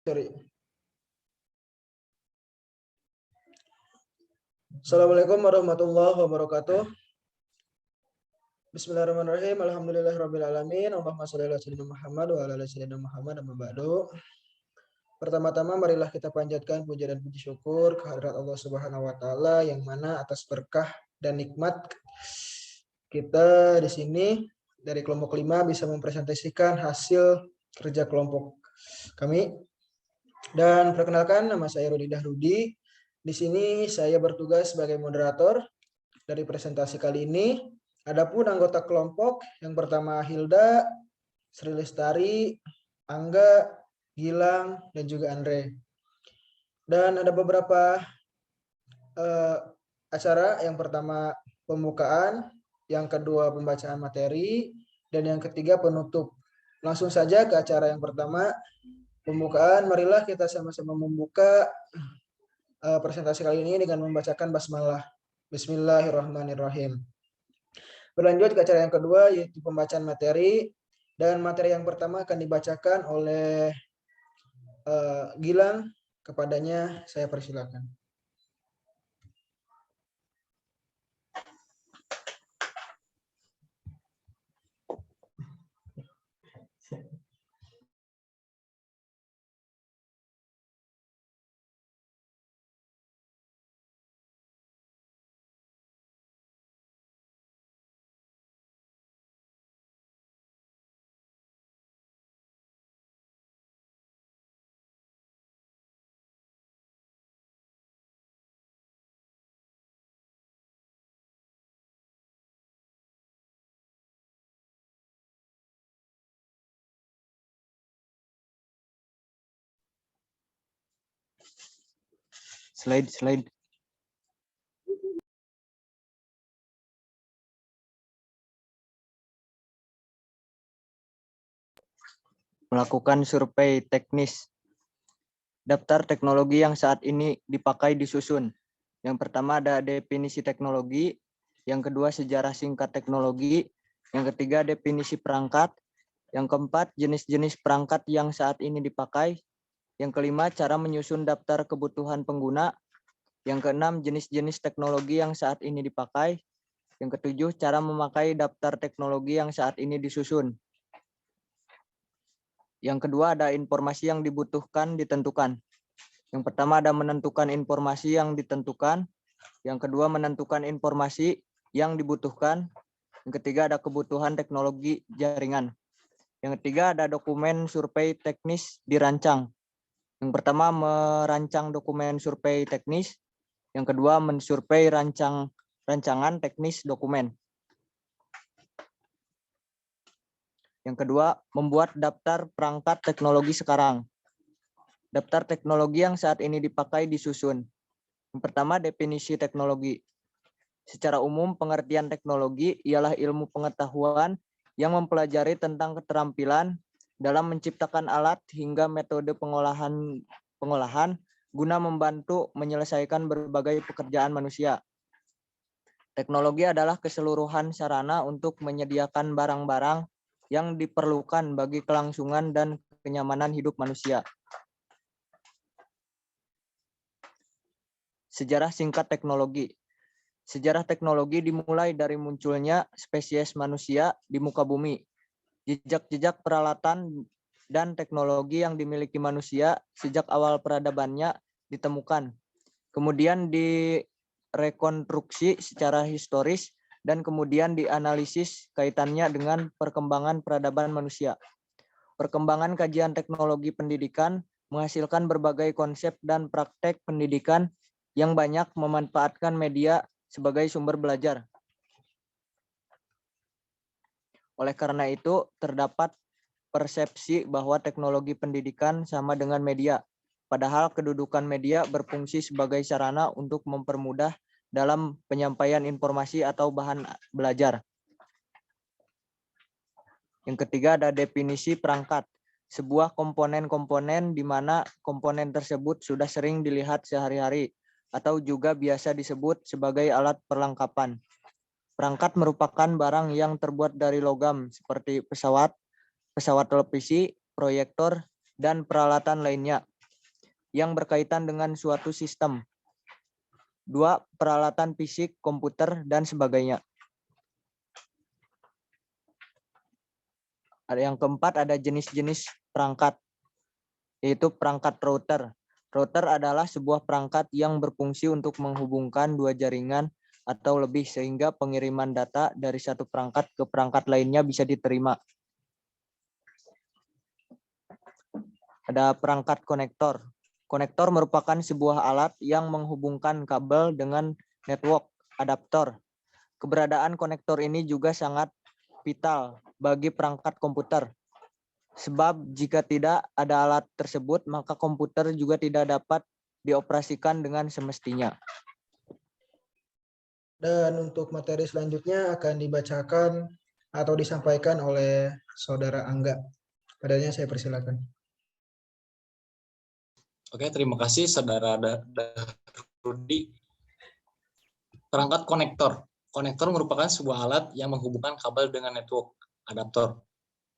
Sorry. Assalamualaikum warahmatullahi wabarakatuh. Bismillahirrahmanirrahim. Alhamdulillahirabbil alamin. Allahumma shalli ala sayyidina Muhammad wa ala ali sayyidina Muhammad amma ba'du. Pertama-tama marilah kita panjatkan puja dan puji syukur kehadirat Allah Subhanahu wa taala yang mana atas berkah dan nikmat kita di sini dari kelompok 5 bisa mempresentasikan hasil kerja kelompok kami. Dan perkenalkan, nama saya Rudi Dahrudi. Di sini saya bertugas sebagai moderator dari presentasi kali ini. Adapun anggota kelompok yang pertama Hilda, Sri Lestari, Angga, Gilang, dan juga Andre. Dan ada beberapa acara. Yang pertama pembukaan, yang kedua pembacaan materi, dan yang ketiga penutup. Langsung saja ke acara yang pertama. Pembukaan, marilah kita sama-sama membuka presentasi kali ini dengan membacakan basmalah. Bismillahirrahmanirrahim. Berlanjut ke acara yang kedua, yaitu pembacaan materi. Dan materi yang pertama akan dibacakan oleh Gilang. Kepadanya saya persilakan. Slide. Melakukan survei teknis. Daftar teknologi yang saat ini dipakai disusun. Yang pertama ada definisi teknologi, yang kedua sejarah singkat teknologi, yang ketiga definisi perangkat, yang keempat jenis-jenis perangkat yang saat ini dipakai, yang kelima cara menyusun daftar kebutuhan pengguna, yang keenam jenis-jenis teknologi yang saat ini dipakai, yang ketujuh cara memakai daftar teknologi yang saat ini disusun. Yang kedua ada informasi yang dibutuhkan ditentukan. Yang pertama ada menentukan informasi yang ditentukan. Yang kedua menentukan informasi yang dibutuhkan. Yang ketiga ada kebutuhan teknologi jaringan. Yang ketiga ada dokumen survei teknis dirancang. Yang pertama merancang dokumen survei teknis. Yang kedua mensurvei rancangan teknis dokumen. Yang kedua, membuat daftar perangkat teknologi sekarang. Daftar teknologi yang saat ini dipakai disusun. Yang pertama, definisi teknologi. Secara umum, pengertian teknologi ialah ilmu pengetahuan yang mempelajari tentang keterampilan dalam menciptakan alat hingga metode pengolahan guna membantu menyelesaikan berbagai pekerjaan manusia. Teknologi adalah keseluruhan sarana untuk menyediakan barang-barang yang diperlukan bagi kelangsungan dan kenyamanan hidup manusia. Sejarah singkat teknologi. Sejarah teknologi dimulai dari munculnya spesies manusia di muka bumi. Jejak-jejak peralatan dan teknologi yang dimiliki manusia sejak awal peradabannya ditemukan. Kemudian direkonstruksi secara historis dan kemudian dianalisis kaitannya dengan perkembangan peradaban manusia. Perkembangan kajian teknologi pendidikan menghasilkan berbagai konsep dan praktek pendidikan yang banyak memanfaatkan media sebagai sumber belajar. Oleh karena itu, terdapat persepsi bahwa teknologi pendidikan sama dengan media, padahal kedudukan media berfungsi sebagai sarana untuk mempermudah dalam penyampaian informasi atau bahan belajar. Yang ketiga ada definisi perangkat. Sebuah komponen-komponen di mana komponen tersebut sudah sering dilihat sehari-hari atau juga biasa disebut sebagai alat perlengkapan. Perangkat merupakan barang yang terbuat dari logam seperti pesawat televisi, proyektor, dan peralatan lainnya. yang berkaitan dengan suatu sistem. 2. Peralatan fisik, komputer, dan sebagainya. Yang keempat ada jenis-jenis perangkat, yaitu perangkat router. Router adalah sebuah perangkat yang berfungsi untuk menghubungkan dua jaringan atau lebih sehingga pengiriman data dari satu perangkat ke perangkat lainnya bisa diterima. Ada perangkat konektor. Konektor merupakan sebuah alat yang menghubungkan kabel dengan network adaptor. Keberadaan konektor ini juga sangat vital bagi perangkat komputer. Sebab jika tidak ada alat tersebut, maka komputer juga tidak dapat dioperasikan dengan semestinya. Dan untuk materi selanjutnya akan dibacakan atau disampaikan oleh Saudara Angga. Padanya saya persilakan. Oke, terima kasih Saudara Rudi. Perangkat konektor. Konektor merupakan sebuah alat yang menghubungkan kabel dengan network adaptor.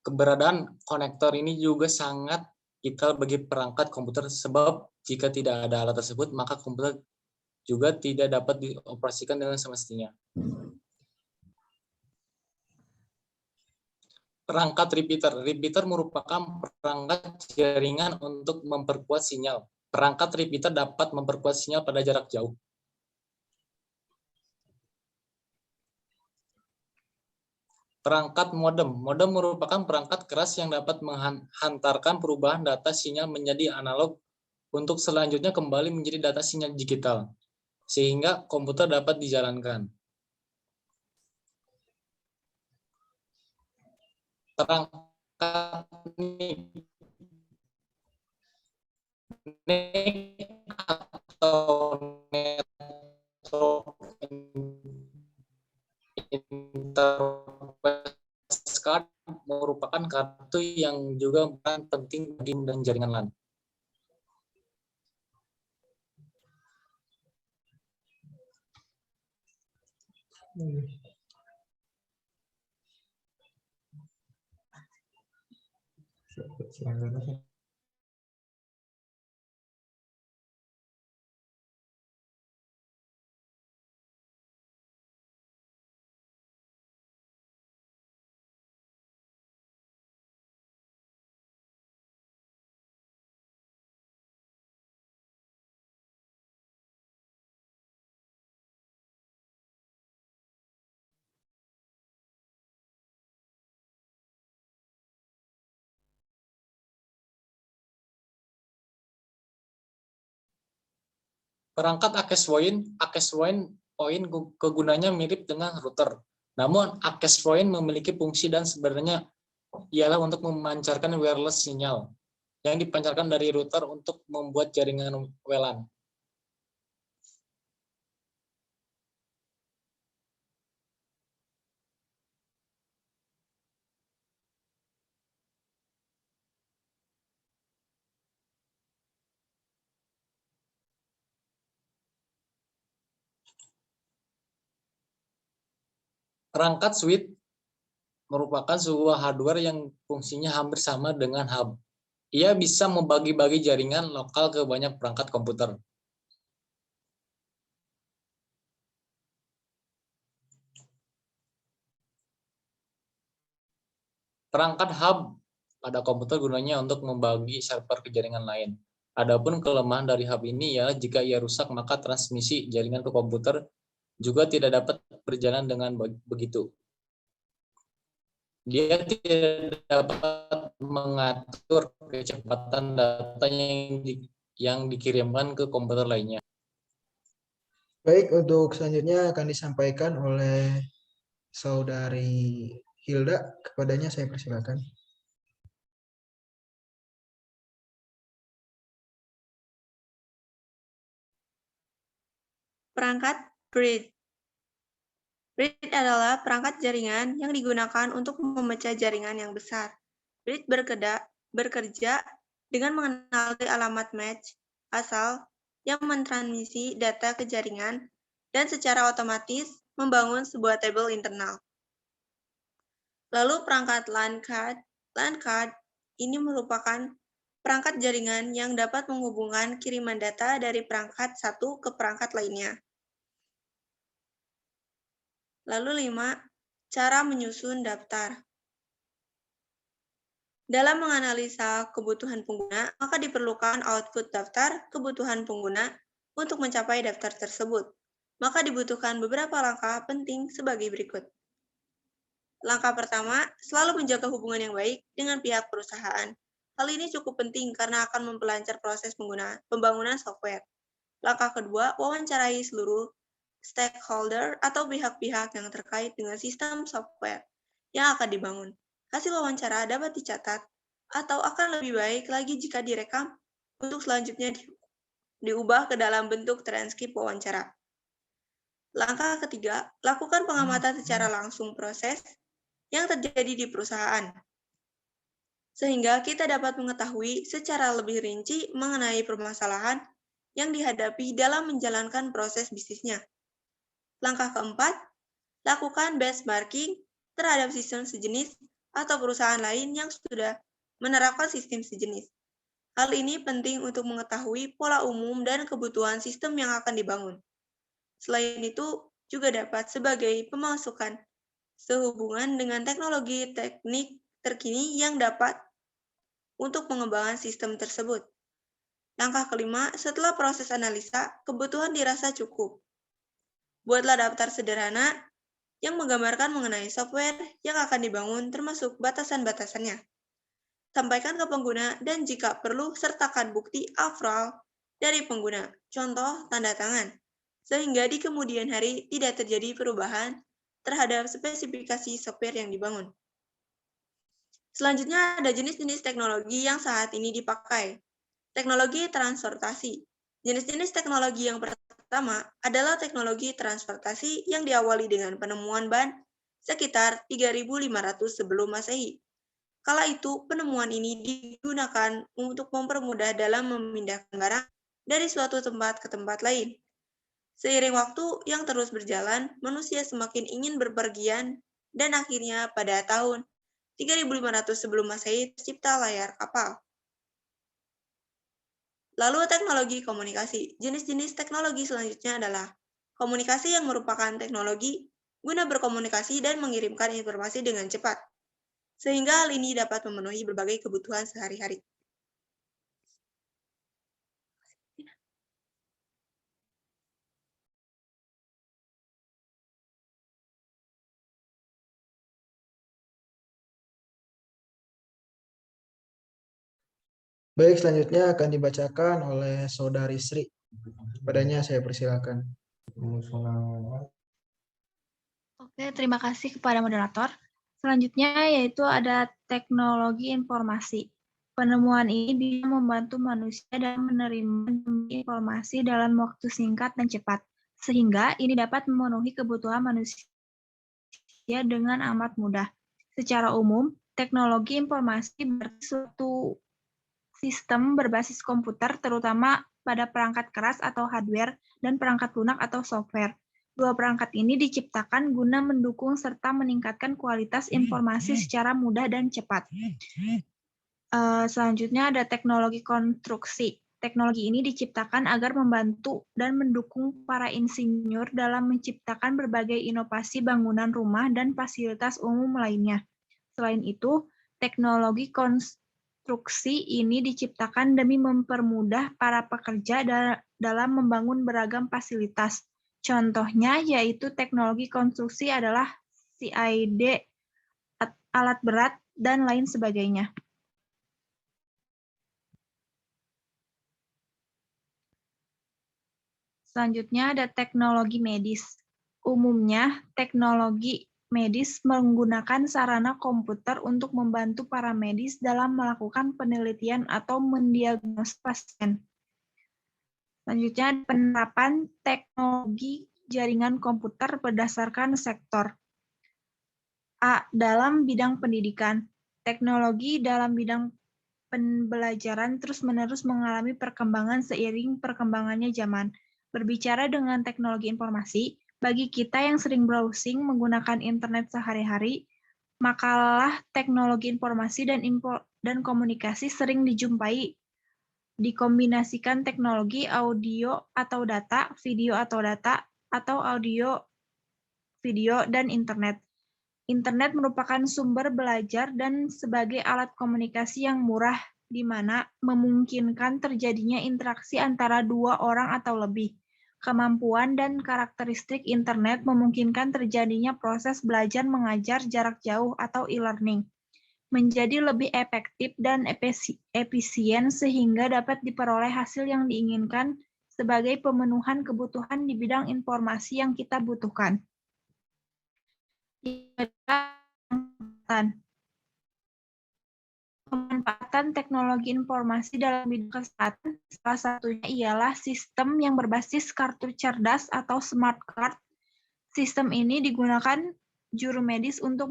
Keberadaan konektor ini juga sangat vital bagi perangkat komputer sebab jika tidak ada alat tersebut maka komputer juga tidak dapat dioperasikan dengan semestinya. Perangkat repeater. Repeater merupakan perangkat jaringan untuk memperkuat sinyal. Perangkat repeater dapat memperkuat sinyal pada jarak jauh. Perangkat modem. Modem merupakan perangkat keras yang dapat menghantarkan perubahan data sinyal menjadi analog untuk selanjutnya kembali menjadi data sinyal digital, sehingga komputer dapat dijalankan. Perangkat NIC atau network interface card merupakan kartu yang juga berperan penting bagi dan jaringan LAN. Perangkat access point kegunaannya mirip dengan router. Namun access point memiliki fungsi dan sebenarnya ialah untuk memancarkan wireless sinyal yang dipancarkan dari router untuk membuat jaringan WLAN. Perangkat switch merupakan sebuah hardware yang fungsinya hampir sama dengan hub. Ia bisa membagi-bagi jaringan lokal ke banyak perangkat komputer. Perangkat hub pada komputer gunanya untuk membagi server ke jaringan lain. Adapun kelemahan dari hub ini ya jika ia rusak maka transmisi jaringan ke komputer juga tidak dapat berjalan dengan begitu. Dia tidak dapat mengatur kecepatan data yang dikirimkan ke komputer lainnya. Baik, untuk selanjutnya akan disampaikan oleh Saudari Hilda. Kepadanya saya persilakan. Perangkat bridge. Bridge adalah perangkat jaringan yang digunakan untuk memecah jaringan yang besar. Bridge bekerja dengan mengenali alamat match asal yang mentransmisi data ke jaringan dan secara otomatis membangun sebuah tabel internal. Lalu perangkat LAN card ini merupakan perangkat jaringan yang dapat menghubungkan kiriman data dari perangkat satu ke perangkat lainnya. Lalu 5, cara menyusun daftar. Dalam menganalisa kebutuhan pengguna, maka diperlukan output daftar kebutuhan pengguna untuk mencapai daftar tersebut. Maka dibutuhkan beberapa langkah penting sebagai berikut. Langkah pertama, selalu menjaga hubungan yang baik dengan pihak perusahaan. Hal ini cukup penting karena akan memperlancar proses pembangunan software. Langkah kedua, wawancarai seluruh stakeholder atau pihak-pihak yang terkait dengan sistem software yang akan dibangun. Hasil wawancara dapat dicatat atau akan lebih baik lagi jika direkam untuk selanjutnya diubah ke dalam bentuk transkrip wawancara. Langkah ketiga, lakukan pengamatan secara langsung proses yang terjadi di perusahaan, sehingga kita dapat mengetahui secara lebih rinci mengenai permasalahan yang dihadapi dalam menjalankan proses bisnisnya. Langkah keempat, lakukan benchmarking terhadap sistem sejenis atau perusahaan lain yang sudah menerapkan sistem sejenis. Hal ini penting untuk mengetahui pola umum dan kebutuhan sistem yang akan dibangun. Selain itu, juga dapat sebagai pemasukan sehubungan dengan teknologi teknik terkini yang dapat untuk pengembangan sistem tersebut. Langkah kelima, setelah proses analisa, kebutuhan dirasa cukup. Buatlah daftar sederhana yang menggambarkan mengenai software yang akan dibangun termasuk batasan-batasannya. Sampaikan ke pengguna dan jika perlu sertakan bukti afral dari pengguna, contoh tanda tangan, sehingga di kemudian hari tidak terjadi perubahan terhadap spesifikasi software yang dibangun. Selanjutnya ada jenis-jenis teknologi yang saat ini dipakai. Teknologi transportasi. Jenis-jenis teknologi yang pertama adalah teknologi transportasi yang diawali dengan penemuan ban sekitar 3.500 sebelum Masehi. Kala itu, penemuan ini digunakan untuk mempermudah dalam memindahkan barang dari suatu tempat ke tempat lain. Seiring waktu yang terus berjalan, manusia semakin ingin berpergian dan akhirnya pada tahun 3.500 sebelum Masehi tercipta layar kapal. Lalu teknologi komunikasi. Jenis-jenis teknologi selanjutnya adalah komunikasi yang merupakan teknologi guna berkomunikasi dan mengirimkan informasi dengan cepat, sehingga hal ini dapat memenuhi berbagai kebutuhan sehari-hari. Baik, selanjutnya akan dibacakan oleh Saudari Sri. Padanya saya persilakan. Oke, terima kasih kepada moderator. Selanjutnya yaitu ada teknologi informasi. Penemuan ini bisa membantu manusia dalam menerima informasi dalam waktu singkat dan cepat, sehingga ini dapat memenuhi kebutuhan manusia dengan amat mudah. Secara umum, teknologi informasi berarti suatu sistem berbasis komputer, terutama pada perangkat keras atau hardware dan perangkat lunak atau software. Dua perangkat ini diciptakan guna mendukung serta meningkatkan kualitas informasi secara mudah dan cepat. Selanjutnya ada teknologi konstruksi. Teknologi ini diciptakan agar membantu dan mendukung para insinyur dalam menciptakan berbagai inovasi bangunan rumah dan fasilitas umum lainnya. Selain itu, teknologi konstruksi ini diciptakan demi mempermudah para pekerja dalam membangun beragam fasilitas. Contohnya yaitu teknologi konstruksi adalah CID, alat berat, dan lain sebagainya. Selanjutnya ada teknologi medis. Umumnya, teknologi medis menggunakan sarana komputer untuk membantu para medis dalam melakukan penelitian atau mendiagnosis pasien. Selanjutnya, penerapan teknologi jaringan komputer berdasarkan sektor. A. Dalam bidang pendidikan. Teknologi dalam bidang pembelajaran terus-menerus mengalami perkembangan seiring perkembangannya zaman. Berbicara dengan teknologi informasi, bagi kita yang sering browsing menggunakan internet sehari-hari, Makalah teknologi informasi dan komunikasi sering dijumpai dikombinasikan teknologi audio atau data, video atau data, atau audio, video, dan internet. Internet merupakan sumber belajar dan sebagai alat komunikasi yang murah, di mana memungkinkan terjadinya interaksi antara dua orang atau lebih. Kemampuan dan karakteristik internet memungkinkan terjadinya proses belajar mengajar jarak jauh atau e-learning menjadi lebih efektif dan efisien sehingga dapat diperoleh hasil yang diinginkan sebagai pemenuhan kebutuhan di bidang informasi yang kita butuhkan. Pemanfaatan teknologi informasi dalam bidang kesehatan, salah satunya ialah sistem yang berbasis kartu cerdas atau smart card. Sistem ini digunakan juru medis untuk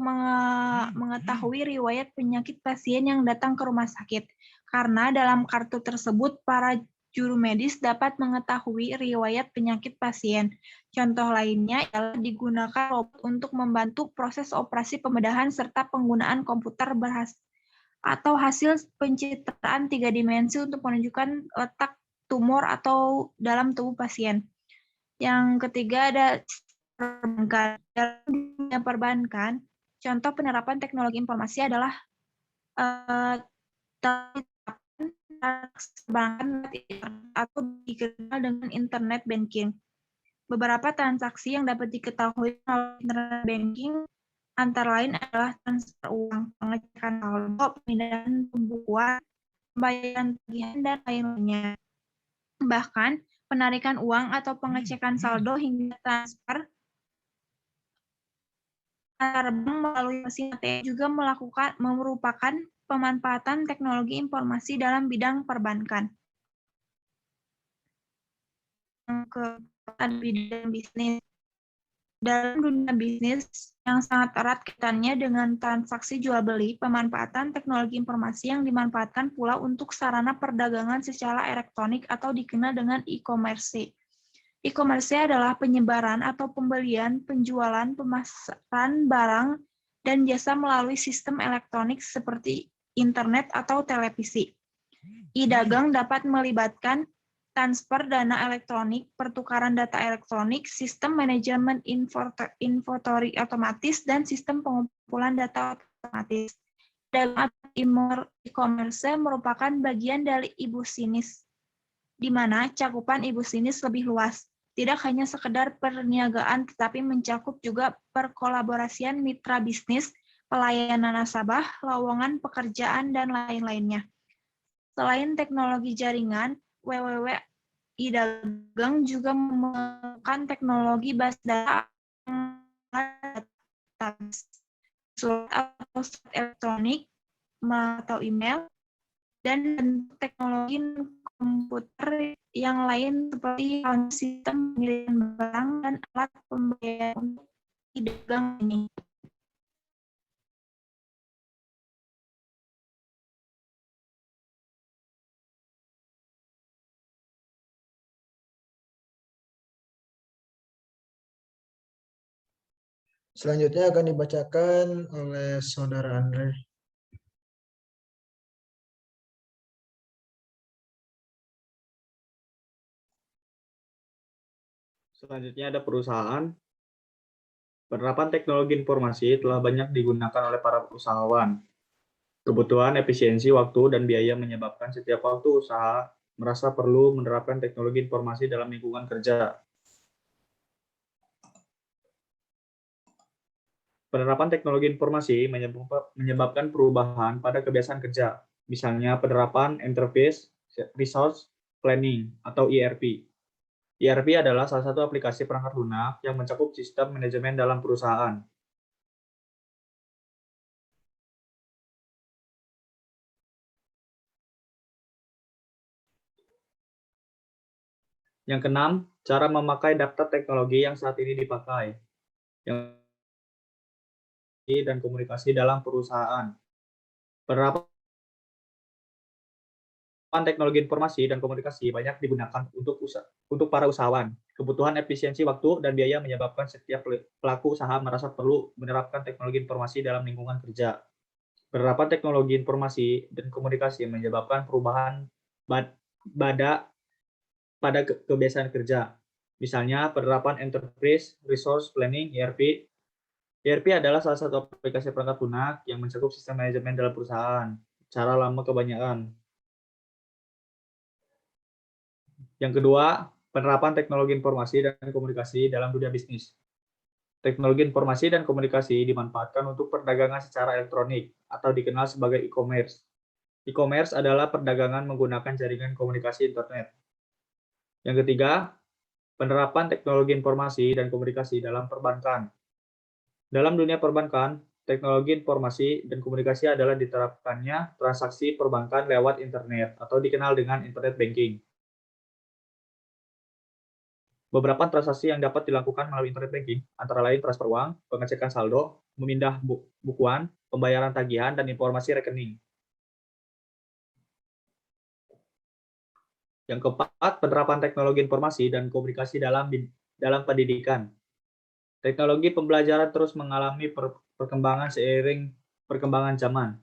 mengetahui riwayat penyakit pasien yang datang ke rumah sakit. Karena dalam kartu tersebut, para juru medis dapat mengetahui riwayat penyakit pasien. Contoh lainnya ialah digunakan robot untuk membantu proses operasi pembedahan serta penggunaan komputer atau hasil pencitraan 3 dimensi untuk menunjukkan letak tumor atau dalam tubuh pasien. Yang ketiga ada perbankan. Dalam dunia perbankan, contoh penerapan teknologi informasi adalah perbankan atau dikenal dengan internet banking. Beberapa transaksi yang dapat diketahui melalui internet banking antara lain adalah transfer uang, pengecekan saldo, pemindahan pembukuan, pembayaran tagihan, dan lain-lainnya. Bahkan, penarikan uang atau pengecekan saldo hingga transfer antar bank melalui mesin ATM juga merupakan pemanfaatan teknologi informasi dalam bidang perbankan. Yang keempat ada bidang bisnis. Dalam dunia bisnis yang sangat erat kaitannya dengan transaksi jual beli, pemanfaatan teknologi informasi yang dimanfaatkan pula untuk sarana perdagangan secara elektronik atau dikenal dengan e-commerce. E-commerce adalah penyebaran atau pembelian, penjualan, pemasaran barang dan jasa melalui sistem elektronik seperti internet atau televisi. E-dagang dapat melibatkan transfer dana elektronik, pertukaran data elektronik, sistem manajemen inventory otomatis, dan sistem pengumpulan data otomatis. Dalam e-commerce merupakan bagian dari e-business, di mana cakupan e-business lebih luas. Tidak hanya sekedar perniagaan, tetapi mencakup juga perkolaborasian mitra bisnis, pelayanan nasabah, lowongan pekerjaan, dan lain-lainnya. Selain teknologi jaringan, e-dagang juga menggunakan teknologi basis data surat atau surat elektronik atau email dan teknologi komputer yang lain seperti sistem pengiriman barang dan alat pembayaran untuk e-dagang ini. Selanjutnya akan dibacakan oleh Saudara Andre. Selanjutnya ada perusahaan. Penerapan teknologi informasi telah banyak digunakan oleh para usahawan. Kebutuhan efisiensi waktu dan biaya menyebabkan setiap waktu usaha merasa perlu menerapkan teknologi informasi dalam lingkungan kerja. Penerapan teknologi informasi menyebabkan perubahan pada kebiasaan kerja, misalnya penerapan Enterprise Resource Planning atau ERP. ERP adalah salah satu aplikasi perangkat lunak yang mencakup sistem manajemen dalam perusahaan. Yang keenam, cara memakai daftar teknologi yang saat ini dipakai. Dan komunikasi dalam perusahaan. Penerapan teknologi informasi dan komunikasi banyak digunakan untuk para usahawan. Kebutuhan efisiensi waktu dan biaya menyebabkan setiap pelaku usaha merasa perlu menerapkan teknologi informasi dalam lingkungan kerja. Penerapan teknologi informasi dan komunikasi menyebabkan perubahan pada kebiasaan kerja. Misalnya, penerapan Enterprise Resource Planning (ERP). ERP adalah salah satu aplikasi perangkat lunak yang mencakup sistem manajemen dalam perusahaan. Cara lama kebanyakan. Yang kedua, penerapan teknologi informasi dan komunikasi dalam dunia bisnis. Teknologi informasi dan komunikasi dimanfaatkan untuk perdagangan secara elektronik atau dikenal sebagai e-commerce. E-commerce adalah perdagangan menggunakan jaringan komunikasi internet. Yang ketiga, penerapan teknologi informasi dan komunikasi dalam perbankan. Dalam dunia perbankan, teknologi informasi dan komunikasi adalah diterapkannya transaksi perbankan lewat internet atau dikenal dengan internet banking. Beberapa transaksi yang dapat dilakukan melalui internet banking antara lain transfer uang, pengecekan saldo, memindah bukuan, pembayaran tagihan, dan informasi rekening. Yang keempat, penerapan teknologi informasi dan komunikasi dalam pendidikan. Teknologi pembelajaran terus mengalami perkembangan seiring perkembangan zaman.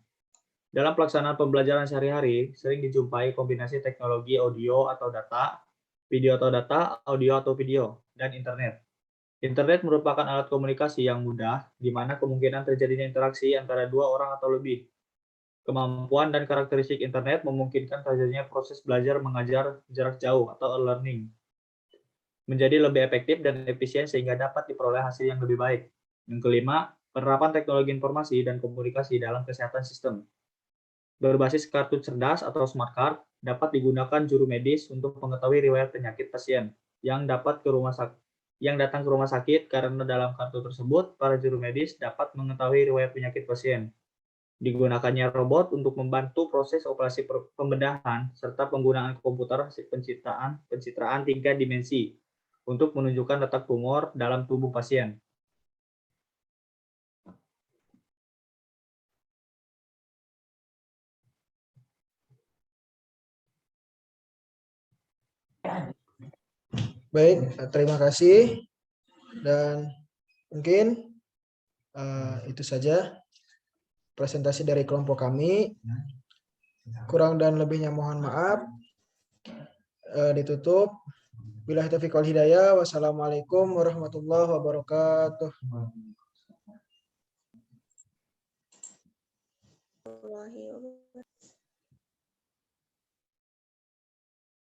Dalam pelaksanaan pembelajaran sehari-hari, sering dijumpai kombinasi teknologi audio atau data, video atau data, audio atau video, dan internet. Internet merupakan alat komunikasi yang mudah, di mana kemungkinan terjadinya interaksi antara dua orang atau lebih. Kemampuan dan karakteristik internet memungkinkan terjadinya proses belajar mengajar jarak jauh atau e-learning menjadi lebih efektif dan efisien sehingga dapat diperoleh hasil yang lebih baik. Yang kelima, penerapan teknologi informasi dan komunikasi dalam kesehatan sistem. Berbasis kartu cerdas atau smart card dapat digunakan juru medis untuk mengetahui riwayat penyakit pasien yang datang ke rumah sakit karena dalam kartu tersebut para juru medis dapat mengetahui riwayat penyakit pasien. Digunakannya robot untuk membantu proses operasi pembedahan serta penggunaan komputer pencitraan 3 dimensi untuk menunjukkan letak tumor dalam tubuh pasien. Baik, terima kasih. Dan mungkin itu saja presentasi dari kelompok kami. Kurang dan lebihnya mohon maaf. Ditutup. Billahi taufiq wal hidayah. Wassalamualaikum warahmatullahi wabarakatuh. Warahmatullahi wabarakatuh.